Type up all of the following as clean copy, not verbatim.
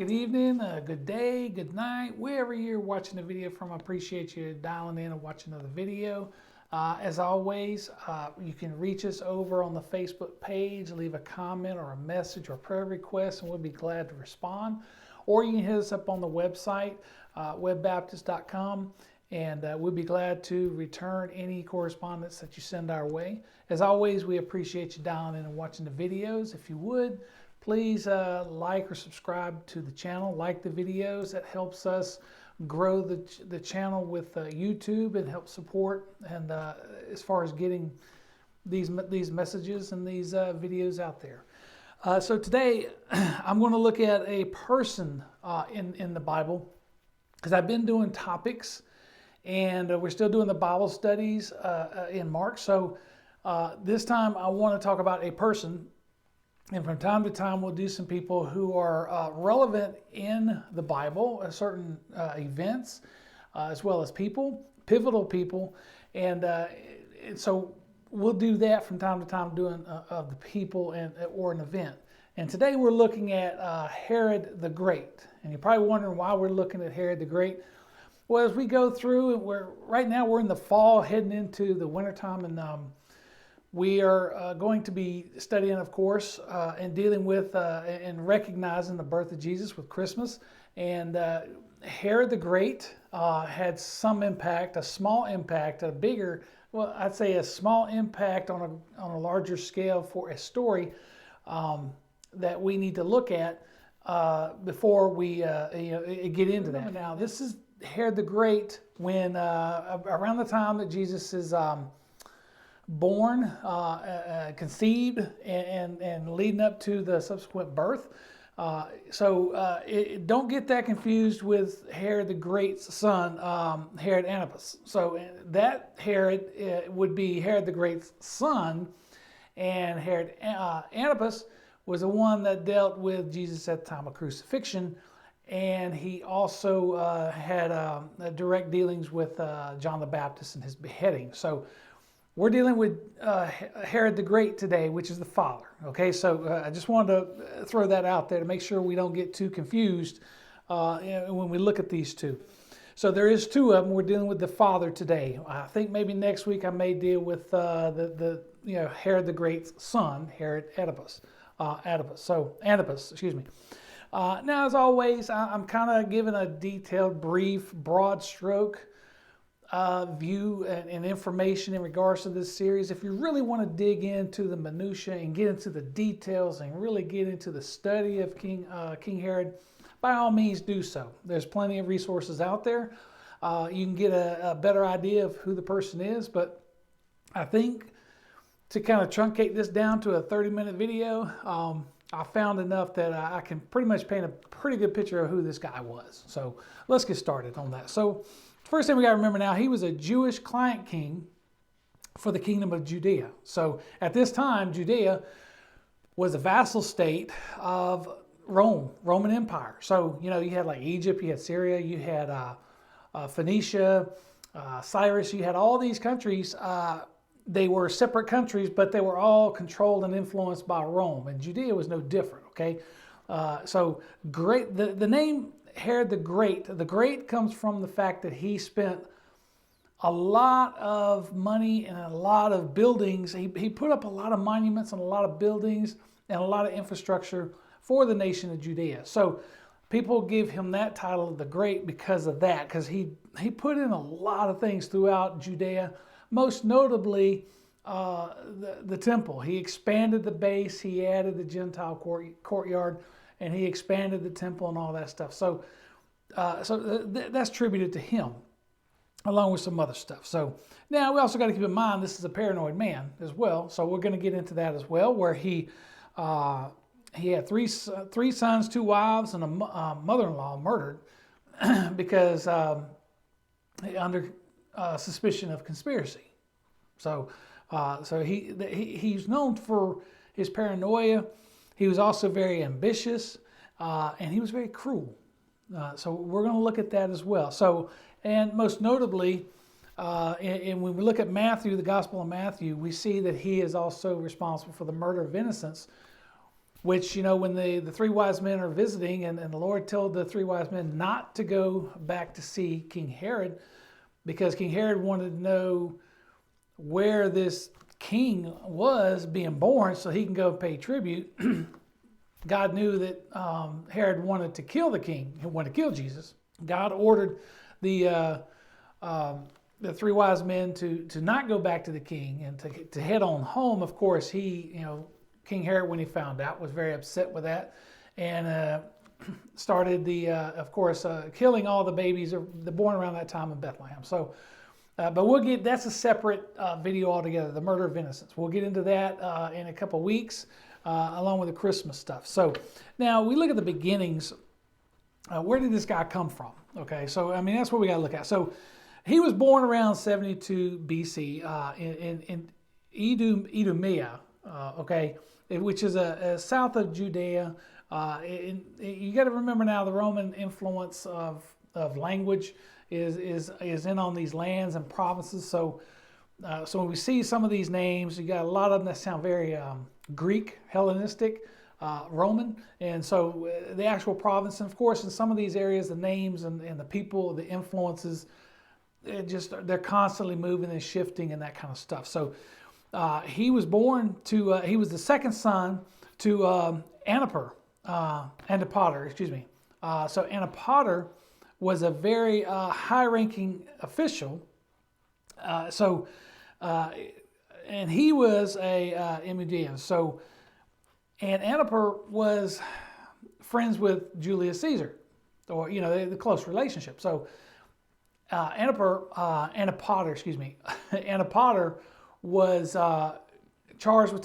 good evening, good day, good night, wherever you're watching the video from. I appreciate you dialing in and watching another video. As always, you can reach us over on the Facebook page, leave a comment or a message or prayer request, and we'll be glad to respond. Or you can hit us up on the website, webbaptist.com, and we'll be glad to return any correspondence that you send our way. As always, we appreciate you dialing in and watching the videos. If you would, please like or subscribe to the channel, like the videos. That helps us grow the channel with YouTube and help support and as far as getting these messages and these videos out there. So today I'm going to look at a person in the Bible, because I've been doing topics and we're still doing the Bible studies in Mark. So this time I want to talk about a person. And from time to time, we'll do some people who are relevant in the Bible, certain events, as well as people, pivotal people. And so we'll do that from time to time, doing of the people or an event. And today we're looking at Herod the Great. And you're probably wondering why we're looking at Herod the Great. Well, as we go through, right now we're in the fall, heading into the wintertime, and we are going to be studying, of course, and dealing with and recognizing the birth of Jesus with Christmas. And Herod the Great had some impact, a small impact, a bigger, well, I'd say a small impact on a larger scale for a story that we need to look at before we get into that. Now, this is Herod the Great when around the time that Jesus is born, conceived, and leading up to the subsequent birth. Don't get that confused with Herod the Great's son, Herod Antipas. So that Herod would be Herod the Great's son, and Herod Antipas was the one that dealt with Jesus at the time of crucifixion, and he also had direct dealings with John the Baptist and his beheading. So we're dealing with Herod the Great today, which is the father. Okay, so I just wanted to throw that out there to make sure we don't get too confused when we look at these two. So there is two of them. We're dealing with the father today. I think maybe next week I may deal with the Herod the Great's son, Herod Antipas. Antipas, excuse me. Now, as always, I'm kind of giving a detailed, brief, broad stroke view and information in regards to this series. If you really want to dig into the minutiae and get into the details and really get into the study of King Herod, by all means do so. There's plenty of resources out there. You can get a better idea of who the person is, but I think to kind of truncate this down to a 30-minute video, I found enough that I can pretty much paint a pretty good picture of who this guy was. So let's get started on that. So first thing we got to remember now, he was a Jewish client king for the kingdom of Judea. So at this time, Judea was a vassal state of Roman Empire. So, you had like Egypt, you had Syria, you had Phoenicia, Cyrus, you had all these countries. They were separate countries, but they were all controlled and influenced by Rome. And Judea was no different, okay? So great, the name Herod the Great comes from the fact that he spent a lot of money and a lot of buildings. He put up a lot of monuments and a lot of buildings and a lot of infrastructure for the nation of Judea. So people give him that title of the Great because of that, because he put in a lot of things throughout Judea, most notably the temple. He expanded the base, he added the Gentile courtyard, and he expanded the temple and all that stuff. So, that's attributed to him, along with some other stuff. So now we also got to keep in mind this is a paranoid man as well. So we're going to get into that as well, where he had three sons, 2 wives, and a mother-in-law murdered because under suspicion of conspiracy. So he's known for his paranoia. He was also very ambitious, and he was very cruel. So we're going to look at that as well. So, and most notably, and when we look at Matthew, the Gospel of Matthew, we see that he is also responsible for the murder of innocents, which, when the three wise men are visiting, and the Lord told the three wise men not to go back to see King Herod, because King Herod wanted to know where this king was being born so he can go pay tribute. God knew that Herod wanted to kill the king. He wanted to kill Jesus. God ordered the three wise men to not go back to the king and to head on home. Of course, King Herod, when he found out, was very upset with that, and started killing all the babies born around that time in Bethlehem. So, but that's a separate video altogether, the murder of innocents. We'll get into that in a couple weeks, along with the Christmas stuff. So now we look at the beginnings. Where did this guy come from? Okay, so that's what we got to look at. So he was born around 72 BC in Idumea, which is south of Judea. You got to remember now the Roman influence of language is in on these lands and provinces. So when we see some of these names, you got a lot of them that sound very Greek, Hellenistic, Roman, and so the actual province. And of course, in some of these areas, the names and the people, the influences, they're constantly moving and shifting and that kind of stuff. So he was born to he was the second son to Antipater. So Antipater was a very high-ranking official. And he was a Immedian. So, and Antipater was friends with Julius Caesar, or the close relationship. So Antipater was charged with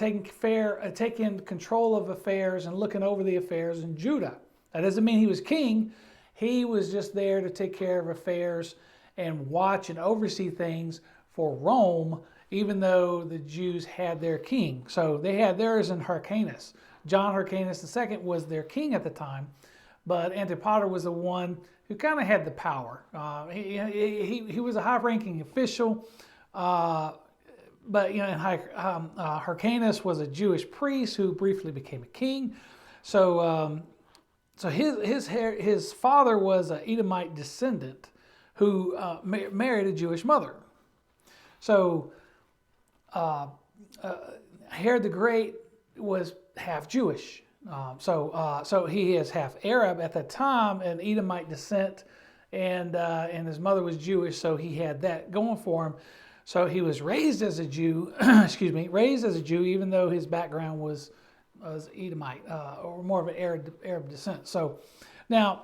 taking control of affairs and looking over the affairs in Judah. That doesn't mean he was king. He was just there to take care of affairs and watch and oversee things for Rome, even though the Jews had their king. So they had theirs in Hyrcanus. John Hyrcanus II was their king at the time, but Antipater was the one who kind of had the power. He was a high-ranking official, but Hyrcanus was a Jewish priest who briefly became a king. So his father was an Edomite descendant who married a Jewish mother. So Herod the Great was half Jewish. So he is half Arab at that time, an Edomite descent, and his mother was Jewish, so he had that going for him. So he was raised as a Jew, even though his background was Edomite, or more of an Arab descent. So now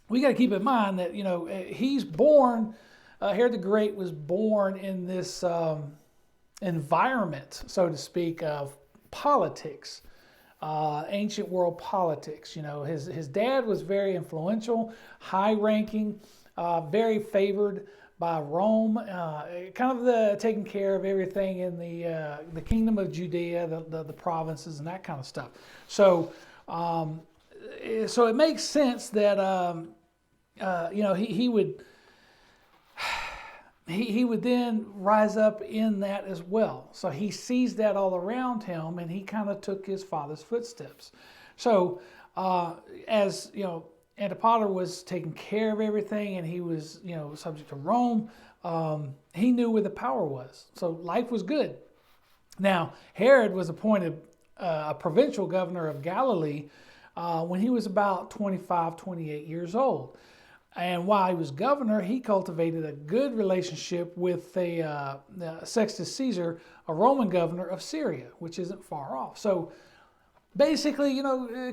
we got to keep in mind that he's born. Herod the Great was born in this environment, so to speak, of politics, ancient world politics. His dad was very influential, high-ranking, very favored by Rome, kind of taking care of everything in the kingdom of Judea, the provinces, and that kind of stuff. So it makes sense that he would then rise up in that as well. So he sees that all around him, and he kind of took his father's footsteps. So as Antipater was taking care of everything, and he was subject to Rome, he knew where the power was. So life was good. Now Herod was appointed a provincial governor of Galilee when he was about 25, 28 years old. And while he was governor, he cultivated a good relationship with Sextus Caesar, a Roman governor of Syria, which isn't far off. So basically,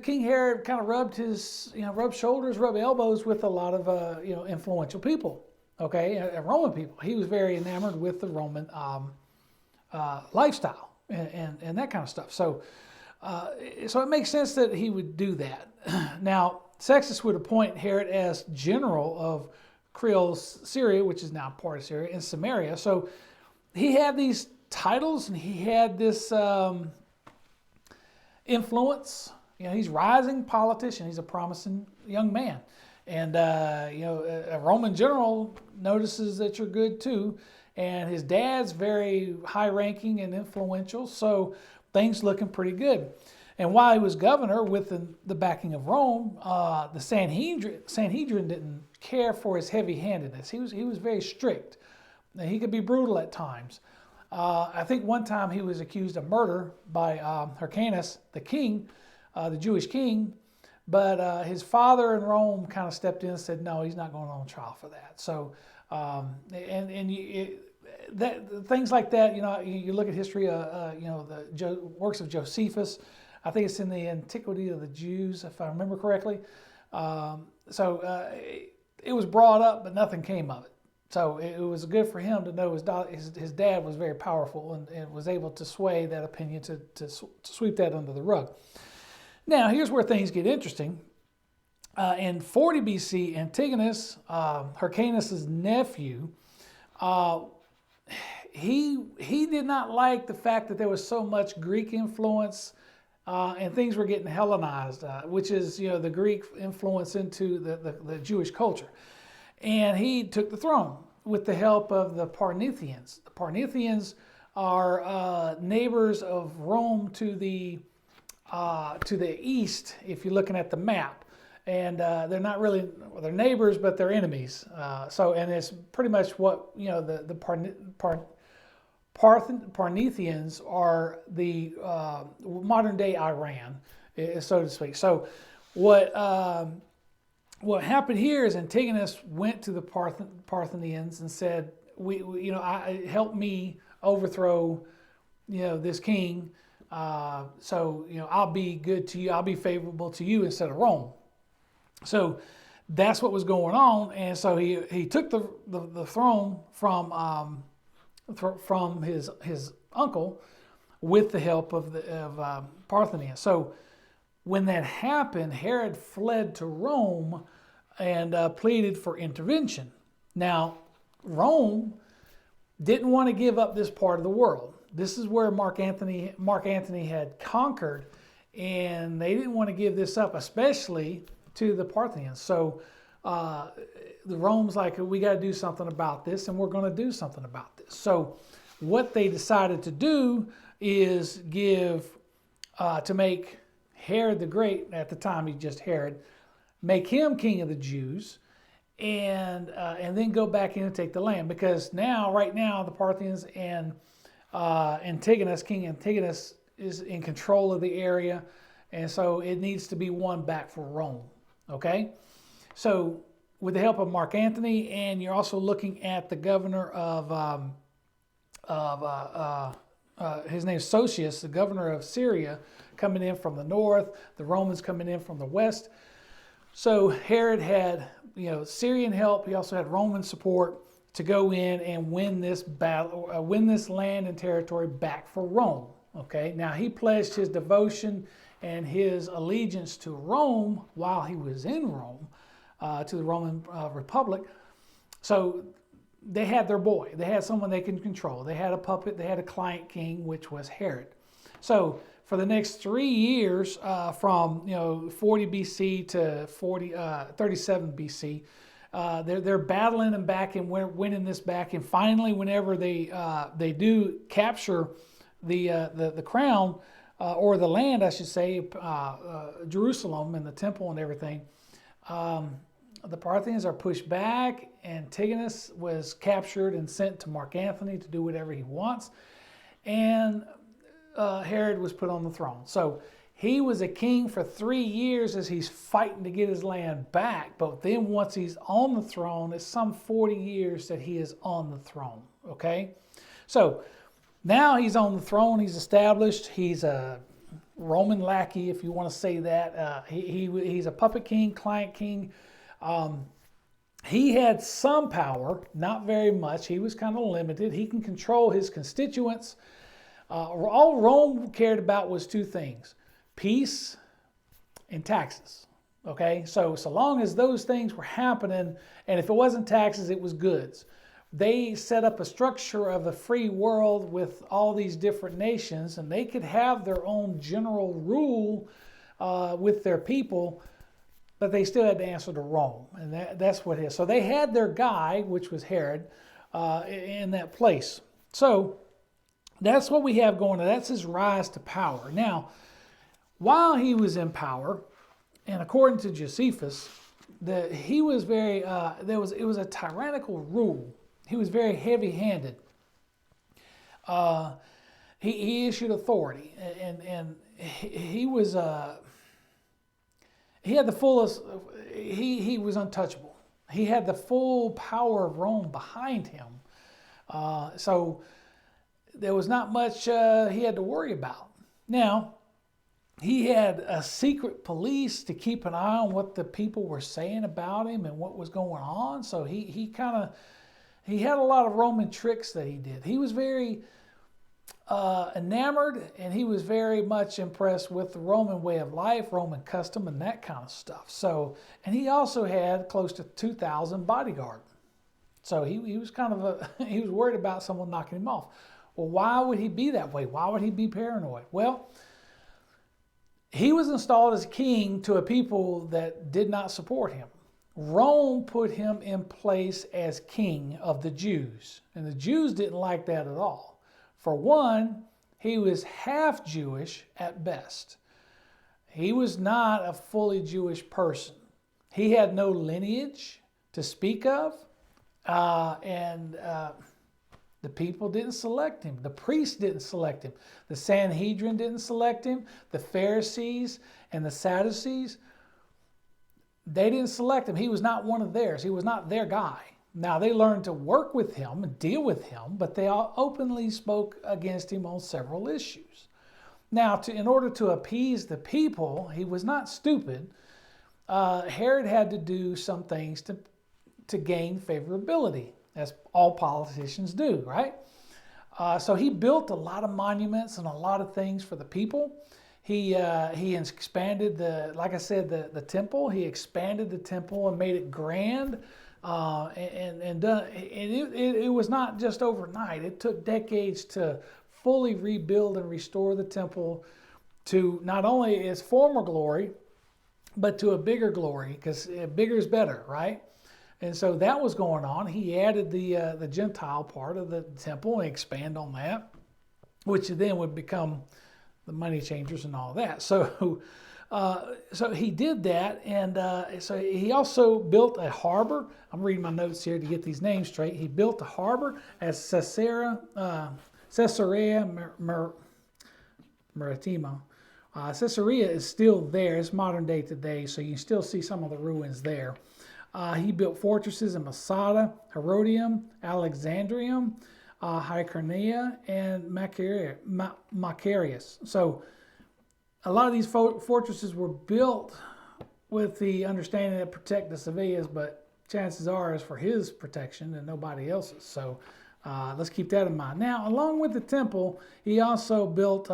King Herod kind of rubbed shoulders, rubbed elbows with a lot of influential people, Roman people. He was very enamored with the Roman lifestyle and that kind of stuff. So it makes sense that he would do that. Now, Sextus would appoint Herod as general of Creole Syria, which is now part of Syria, and Samaria. So he had these titles, and he had this influence. He's a rising politician. He's a promising young man. And, a Roman general notices that you're good too. And his dad's very high-ranking and influential, so things looking pretty good. And while he was governor with the backing of Rome, the Sanhedrin didn't care for his heavy-handedness. He was very strict. He could be brutal at times. I think one time he was accused of murder by Hyrcanus, the king, the Jewish king, but his father in Rome kind of stepped in and said, no, he's not going on trial for that. So, things like that, you look at history, the works of Josephus. I think it's in the Antiquity of the Jews, if I remember correctly. It was brought up, but nothing came of it. So it was good for him to know his dad was very powerful and was able to sway that opinion to sweep that under the rug. Now, here's where things get interesting. In 40 BC, Antigonus, Hyrcanus' nephew, he did not like the fact that there was so much Greek influence and things were getting Hellenized, which is the Greek influence into the Jewish culture. And he took the throne with the help of the Parthians. The Parthians are neighbors of Rome to the east, if you're looking at the map. And they're not really, they're neighbors, but they're enemies. And it's pretty much what, the Parthians are the modern day Iran, so to speak. So what happened here is Antigonus went to the Parthians and said, help me overthrow, this king. I'll be good to you. I'll be favorable to you instead of Rome. So that's what was going on. And so he took the throne from his uncle with the help of Parthians. So when that happened, Herod fled to Rome and pleaded for intervention. Now, Rome didn't want to give up this part of the world. This is where Mark Antony had conquered, and they didn't want to give this up, especially to the Parthians. So the Rome's like, we got to do something about this, and we're going to do something about this. So what they decided to do is to make Herod the Great, at the time he's just Herod, make him king of the Jews, and then go back in and take the land. Because right now, the Parthians and King Antigonus is in control of the area, and so it needs to be won back for Rome. Okay, so with the help of Mark Antony, and you're also looking at the governor of his name is Sosius, the governor of Syria, coming in from the north, the Romans coming in from the west. So Herod had, Syrian help. He also had Roman support to go in and win this battle, win this land and territory back for Rome. Okay, now he pledged his devotion and his allegiance to Rome while he was in Rome, to the Roman Republic. So they had their boy. They had someone they can control. They had a puppet. They had a client king, which was Herod. So for the next 3 years, from 40 BC to 37 BC, they're battling them back and winning this back. And finally, whenever they do capture the crown, or the land, I should say, Jerusalem and the temple and everything, the Parthians are pushed back. Antigonus was captured and sent to Mark Antony to do whatever he wants. And Herod was put on the throne. So he was a king for 3 years as he's fighting to get his land back. But then once he's on the throne, it's some 40 years that he is on the throne. Okay? So now he's on the throne. He's established. He's a Roman lackey, if you want to say that. He's a puppet king, client king. He had some power, not very much. He was kind of limited. He can control his constituents. All Rome cared about was two things: peace and taxes. Okay, so long as those things were happening, and if it wasn't taxes, it was goods. They set up a structure of a free world with all these different nations, and they could have their own general rule with their people, but they still had to answer to Rome, and that's what it is. So they had their guy, which was Herod, in that place. So that's what we have going on. That's his rise to power. Now, while he was in power, and according to Josephus, he was very it was a tyrannical rule. He was very heavy-handed. He issued authority, and he was he had the fullest. He was untouchable. He had the full power of Rome behind him. So there was not much he had to worry about. Now, he had a secret police to keep an eye on what the people were saying about him and what was going on. So he had a lot of Roman tricks that he did. He was very enamored, and he was very much impressed with the Roman way of life, Roman custom, and that kind of stuff. So, and he also had close to 2,000 bodyguards. So he was kind of he was worried about someone knocking him off. Well, why would he be that way? Why would he be paranoid? Well, he was installed as king to a people that did not support him. Rome put him in place as king of the Jews, and the Jews didn't like that at all. For one, he was half Jewish at best. He was not a fully Jewish person. He had no lineage to speak of, and the people didn't select him. The priests didn't select him. The Sanhedrin didn't select him. The Pharisees and the Sadducees, they didn't select him. He was not one of theirs. He was not their guy. Now, they learned to work with him and deal with him, but they all openly spoke against him on several issues. Now, in order to appease the people, he was not stupid. Herod had to do some things to gain favorability, as all politicians do, right? So he built a lot of monuments and a lot of things for the people. He expanded like I said, the temple. He expanded the temple and made it grand. It was not just overnight. It took decades to fully rebuild and restore the temple to not only its former glory, but to a bigger glory, because bigger is better, right? And so that was going on. He added the Gentile part of the temple and expand on that, which then would become the money changers and all that. So he did that, and so he also built a harbor. I'm reading my notes here to get these names straight. He built a harbor at Caesarea Maritima. Caesarea is still there. It's modern day today, so you can still see some of the ruins there. He built fortresses in Masada, Herodium, Alexandrium, Hyrcania, and Macarius. So a lot of these fortresses were built with the understanding to protect the civilians, but chances are it's for his protection and nobody else's. So let's keep that in mind. Now, along with the temple, he also built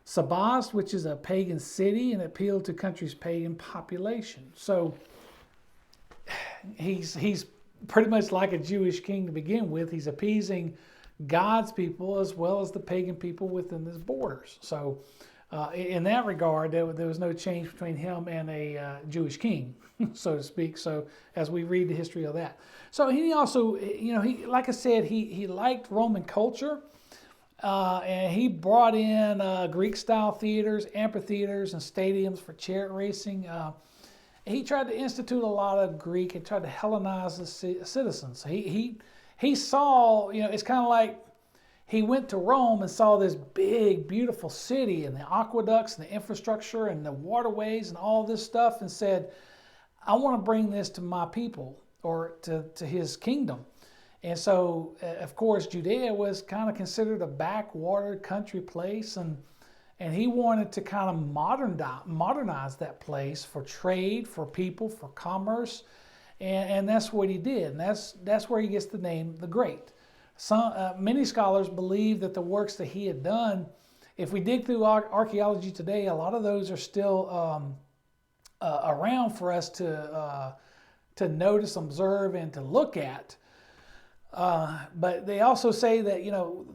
Sabas, which is a pagan city, and appealed to country's pagan population. So he's pretty much like a Jewish king to begin with. He's appeasing God's people as well as the pagan people within his borders. So in that regard, there was no change between him and a Jewish king, so to speak. So as we read the history of that. So he also, like I said, he liked Roman culture. And he brought in Greek-style theaters, amphitheaters, and stadiums for chariot racing. He tried to institute a lot of Greek and tried to Hellenize the citizens. He saw, it's kind of like he went to Rome and saw this big, beautiful city and the aqueducts and the infrastructure and the waterways and all this stuff and said, I want to bring this to my people or to his kingdom. And so, of course, Judea was kind of considered a backwater country place, and he wanted to kind of modernize that place for trade, for people, for commerce, and that's what he did. And that's where he gets the name the Great. Many scholars believe that the works that he had done, if we dig through archaeology today, a lot of those are still around for us to notice, observe, and to look at. But they also say that,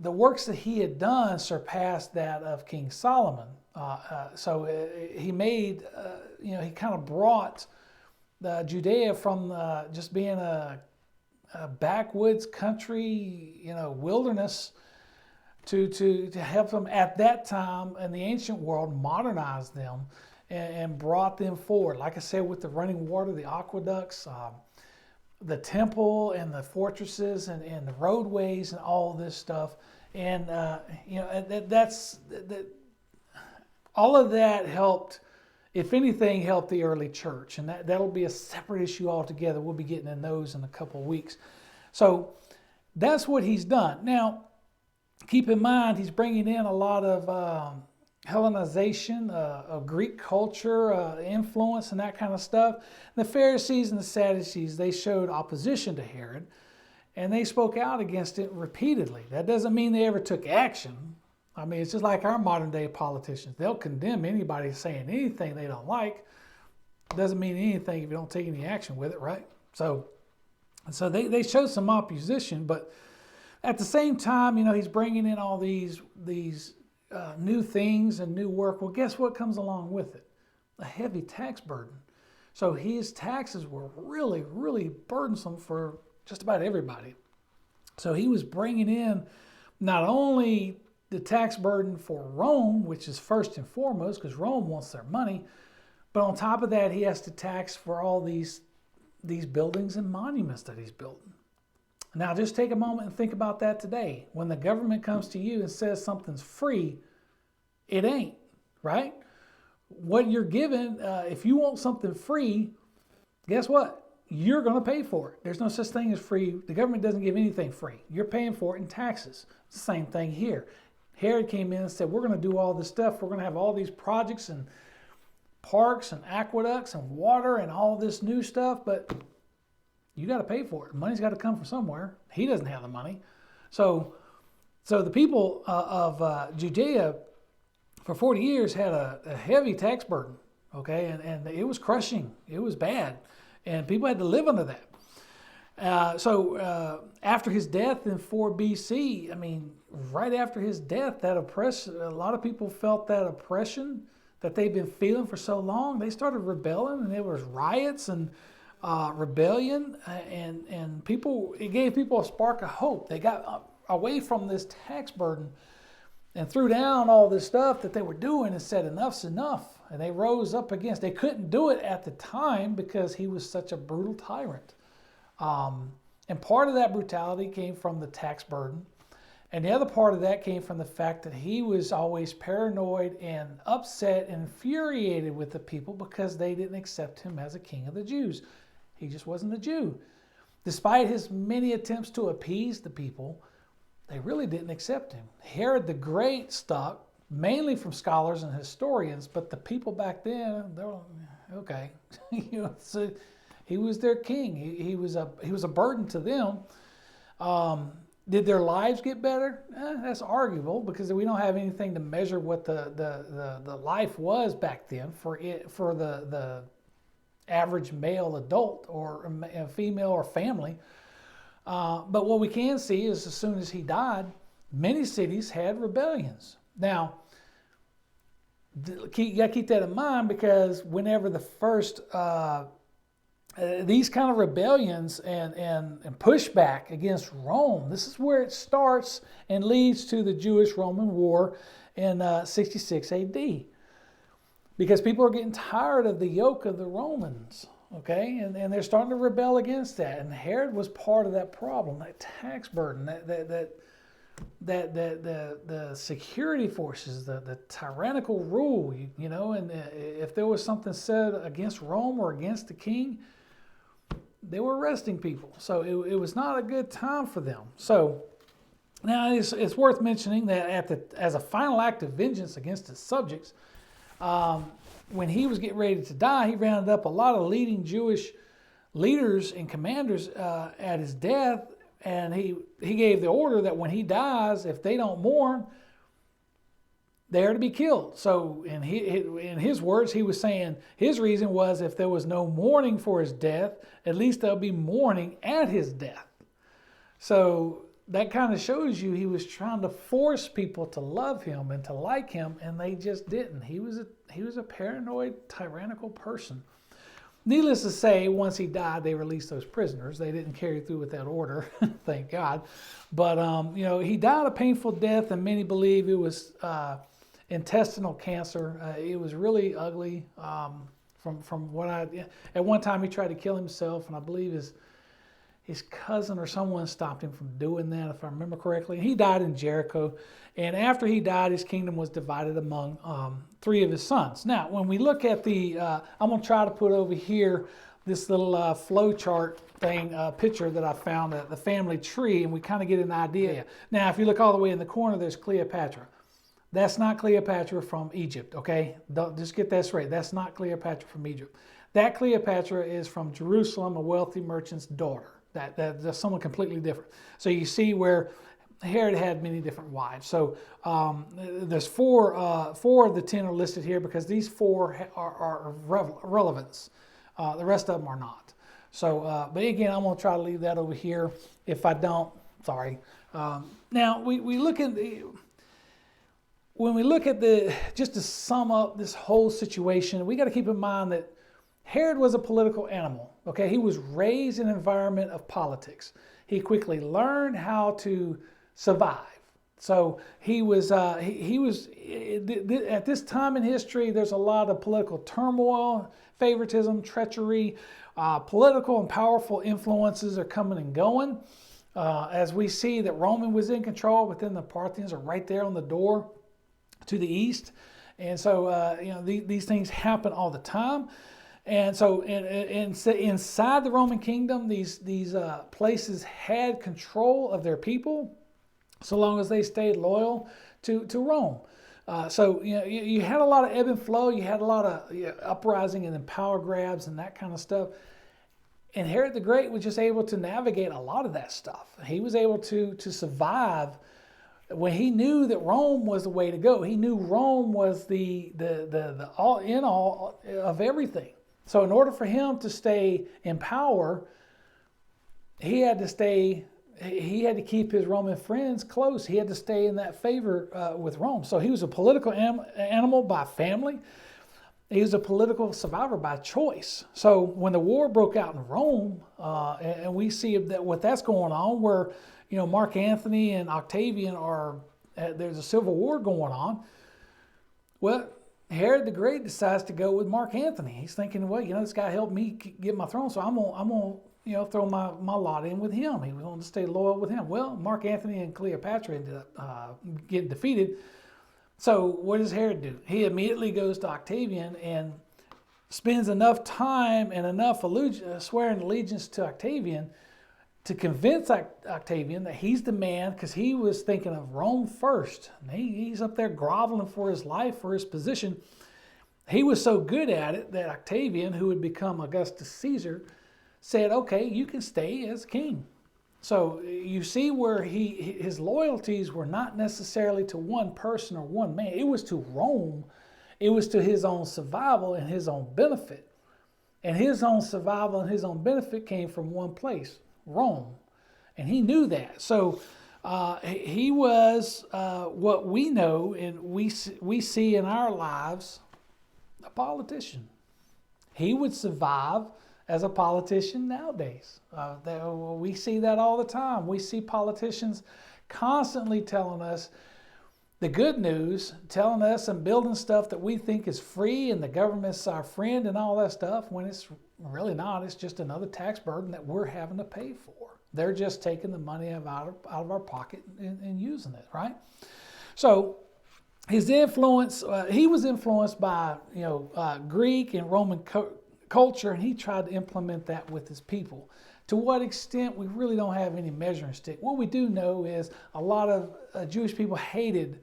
the works that he had done surpassed that of King Solomon. So he made, he kind of brought Judea from just being a backwoods country, wilderness, to help them at that time in the ancient world, modernize them and brought them forward. Like I said, with the running water, the aqueducts, the temple and the fortresses and the roadways and all this stuff. And, all of that helped, if anything, helped the early church. And that'll be a separate issue altogether. We'll be getting in those in a couple of weeks. So that's what he's done. Now, keep in mind, he's bringing in a lot of Hellenization of Greek culture, influence, and that kind of stuff. The Pharisees and the Sadducees, they showed opposition to Herod, and they spoke out against it repeatedly. That doesn't mean they ever took action. I mean, it's just like our modern day politicians. They'll condemn anybody saying anything they don't like. It doesn't mean anything if you don't take any action with it, right? So they showed some opposition, but at the same time, he's bringing in all these new things and new work. Well, guess what comes along with it? A heavy tax burden. So his taxes were really, really burdensome for just about everybody. So he was bringing in not only the tax burden for Rome, which is first and foremost, because Rome wants their money, but on top of that, he has to tax for all these buildings and monuments that he's building. Now, just take a moment and think about that today. When the government comes to you and says something's free, it ain't, right? What you're given, if you want something free, guess what? You're going to pay for it. There's no such thing as free. The government doesn't give anything free. You're paying for it in taxes. It's the same thing here. Herod came in and said, we're going to do all this stuff. We're going to have all these projects and parks and aqueducts and water and all this new stuff, but you got to pay for it. Money's got to come from somewhere. He doesn't have the money. So the people of Judea for 40 years had a heavy tax burden, okay? And it was crushing. It was bad. And people had to live under that. After his death in 4 BC, I mean, right after his death, a lot of people felt that oppression that they've been feeling for so long. They started rebelling, and there was riots and rebellion, and it gave people a spark of hope. They got away from this tax burden and threw down all this stuff that they were doing and said, enough's enough. And they rose up against. They couldn't do it at the time because he was such a brutal tyrant. And part of that brutality came from the tax burden. And the other part of that came from the fact that he was always paranoid and upset and infuriated with the people because they didn't accept him as a king of the Jews. He just wasn't a Jew. Despite his many attempts to appease the people, they really didn't accept him. Herod the Great stuck, mainly from scholars and historians, but the people back then, they were okay. So he was their king. He was a burden to them. Did their lives get better? That's arguable because we don't have anything to measure what the life was back then for the average male adult or a female or family. But what we can see is as soon as he died, many cities had rebellions. Now, you got to keep that in mind because whenever the first these kind of rebellions and pushback against Rome, this is where it starts and leads to the Jewish-Roman War in 66 AD. Because people are getting tired of the yoke of the Romans, okay? And they're starting to rebel against that. And Herod was part of that problem, that tax burden, the security forces, the tyrannical rule, and if there was something said against Rome or against the king, they were arresting people. So it was not a good time for them. So now it's worth mentioning that as a final act of vengeance against his subjects, when he was getting ready to die, he rounded up a lot of leading Jewish leaders and commanders at his death, and he gave the order that when he dies, if they don't mourn, they are to be killed. So in his words, he was saying his reason was if there was no mourning for his death, at least there'll be mourning at his death. So that kind of shows you he was trying to force people to love him and to like him, and they just didn't. He was a paranoid, tyrannical person. needless to say, once he died, they released those prisoners. They didn't carry through with that order, thank God. But he died a painful death, and many believe it was intestinal cancer. It was really ugly. From what at one time he tried to kill himself, and I believe his cousin or someone stopped him from doing that, if I remember correctly. He died in Jericho, and after he died, his kingdom was divided among 3 of his sons. Now, when we look at I'm going to try to put over here this little flow chart picture that I found, the family tree, and we kind of get an idea. Now, if you look all the way in the corner, there's Cleopatra. That's not Cleopatra from Egypt, okay? Don't just get that straight. That's not Cleopatra from Egypt. That Cleopatra is from Jerusalem, a wealthy merchant's daughter. That's someone completely different. So you see where Herod had many different wives. So there's four of the 10 are listed here because these 4 are relevance. The rest of them are not. So, but again, I'm going to try to leave that over here. If I don't, sorry. Now we look at when we look at just to sum up this whole situation, we got to keep in mind that Herod was a political animal. Okay, he was raised in an environment of politics. He quickly learned how to survive. So he was at this time in history, there's a lot of political turmoil, favoritism, treachery, political and powerful influences are coming and going. As we see that Rome was in control, but then the Parthians are right there on the door to the east. And so, these things happen all the time. And so inside the Roman kingdom, these places had control of their people so long as they stayed loyal to Rome. So you had a lot of ebb and flow. You had a lot of uprising and then power grabs and that kind of stuff. And Herod the Great was just able to navigate a lot of that stuff. He was able to survive when he knew that Rome was the way to go. He knew Rome was the all in all of everything. So in order for him to stay in power, he had to keep his Roman friends close. He had to stay in that favor with Rome. So he was a political animal by family. He was a political survivor by choice. So when the war broke out in Rome, and we see that what that's going on, where Mark Antony and Octavian there's a civil war going on. Well, Herod the Great decides to go with Mark Antony. He's thinking, well, this guy helped me get my throne, so I'm gonna throw my lot in with him. He was going to stay loyal with him. Well, Mark Antony and Cleopatra ended up getting defeated. So what does Herod do? He immediately goes to Octavian and spends enough time and enough swearing allegiance to Octavian to convince Octavian that he's the man, because he was thinking of Rome first. And he's up there groveling for his life, for his position. He was so good at it that Octavian, who would become Augustus Caesar, said, okay, you can stay as king. So you see where his loyalties were not necessarily to one person or one man. It was to Rome. It was to his own survival and his own benefit. And his own survival and his own benefit came from one place, Rome. And he knew that. So he was what we know and we see in our lives, a politician. He would survive as a politician nowadays. We see that all the time. We see politicians constantly telling us the good news, telling us and building stuff that we think is free and the government's our friend and all that stuff, when it's really not. It's just another tax burden that we're having to pay for. They're just taking the money out of our pocket and using it, right? So his influence, he was influenced by Greek and Roman culture, and he tried to implement that with his people. To what extent, we really don't have any measuring stick. What we do know is a lot of Jewish people hated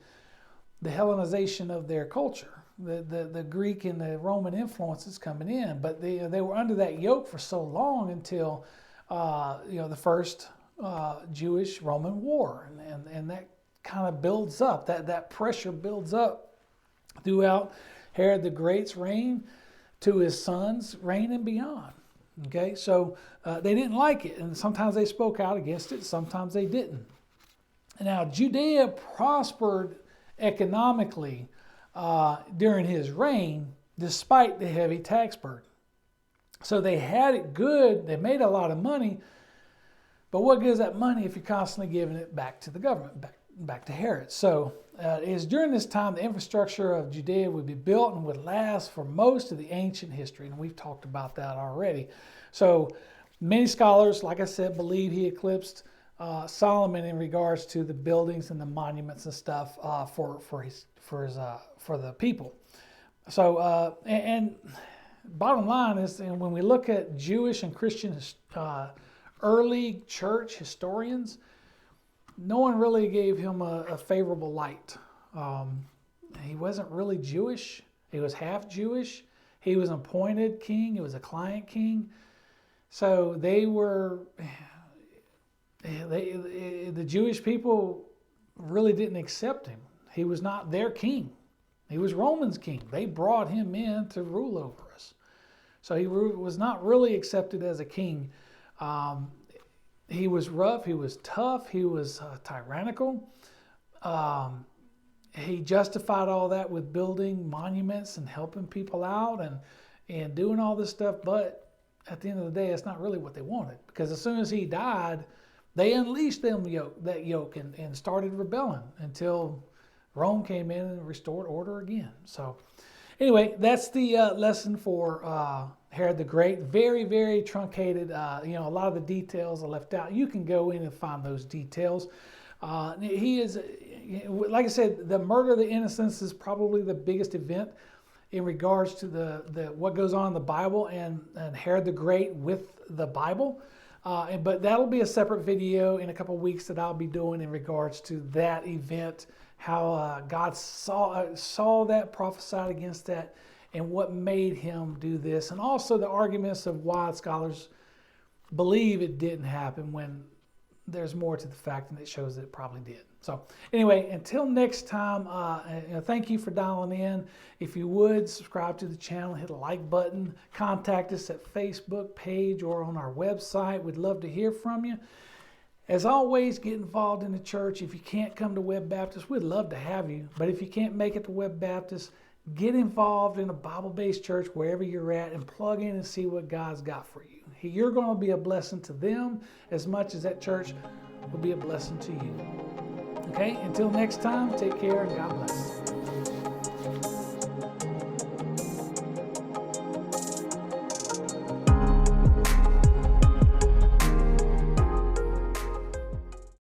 the Hellenization of their culture, the Greek and the Roman influences coming in, but they were under that yoke for so long until the first Jewish-Roman war, and that kind of builds up. That pressure builds up throughout Herod the Great's reign to his son's reign and beyond. Okay, so they didn't like it, and sometimes they spoke out against it, sometimes they didn't. Now, Judea prospered economically during his reign, despite the heavy tax burden. So they had it good. They made a lot of money. But what gives that money if you're constantly giving it back to the government, back to Herod? So it is during this time the infrastructure of Judea would be built and would last for most of the ancient history. And we've talked about that already. So many scholars, like I said, believe he eclipsed Solomon in regards to the buildings and the monuments and stuff for the people. So and bottom line is, and when we look at Jewish and Christian early church historians, no one really gave him a favorable light. He wasn't really Jewish. He was half Jewish. He was an appointed king. He was a client king. So the Jewish people really didn't accept him. He was not their king. He was Roman's king. They brought him in to rule over us. So he was not really accepted as a king. He was rough, he was tough, he was tyrannical. He justified all that with building monuments and helping people out and doing all this stuff. But at the end of the day, it's not really what they wanted. Because as soon as he died, they unleashed that yoke and started rebelling until Rome came in and restored order again. So anyway, that's the lesson for Herod the Great. Very, very truncated. A lot of the details are left out. You can go in and find those details. He is, like I said, the murder of the innocents is probably the biggest event in regards to the what goes on in the Bible and Herod the Great with the Bible. But that'll be a separate video in a couple weeks that I'll be doing in regards to that event, how God saw that, prophesied against that, and what made him do this, and also the arguments of why scholars believe it didn't happen when there's more to the fact and it shows that it probably did. So anyway, until next time, thank you for dialing in. If you would, subscribe to the channel, hit the like button, contact us at Facebook page or on our website. We'd love to hear from you. As always, get involved in the church. If you can't come to Webb Baptist, we'd love to have you. But if you can't make it to Webb Baptist, get involved in a Bible-based church wherever you're at and plug in and see what God's got for you. You're going to be a blessing to them as much as that church will be a blessing to you. Okay, until next time, take care and God bless.